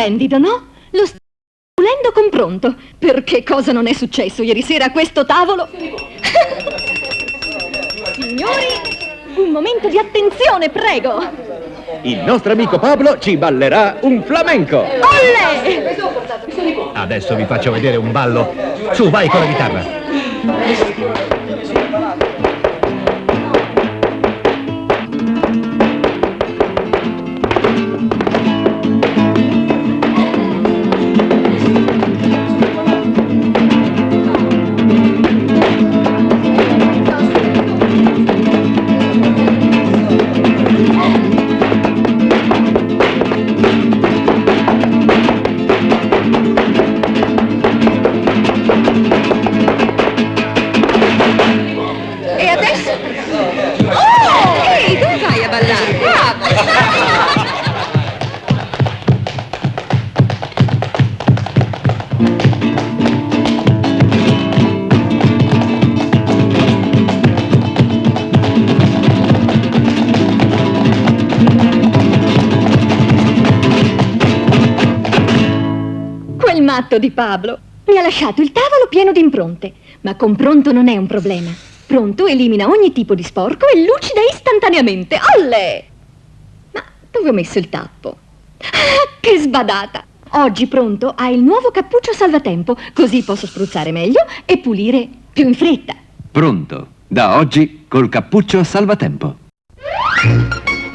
Splendido, no? Lo sto pulendo con pronto. Perché cosa non è successo ieri sera a questo tavolo? Signori, un momento di attenzione, prego. Il nostro amico Pablo ci ballerà un flamenco. Olle! Adesso vi faccio vedere un ballo. Su, vai con la chitarra. E adesso? Oh! Ehi, dove vai a ballare? Bravo! Quel matto di Pablo mi ha lasciato il tavolo pieno di impronte. Ma con pronto non è un problema. Pronto elimina ogni tipo di sporco e lucida istantaneamente. Olle! Ma dove ho messo il tappo? Ah, che sbadata! Oggi Pronto ha il nuovo cappuccio salvatempo, così posso spruzzare meglio e pulire più in fretta. Pronto, da oggi col cappuccio salvatempo.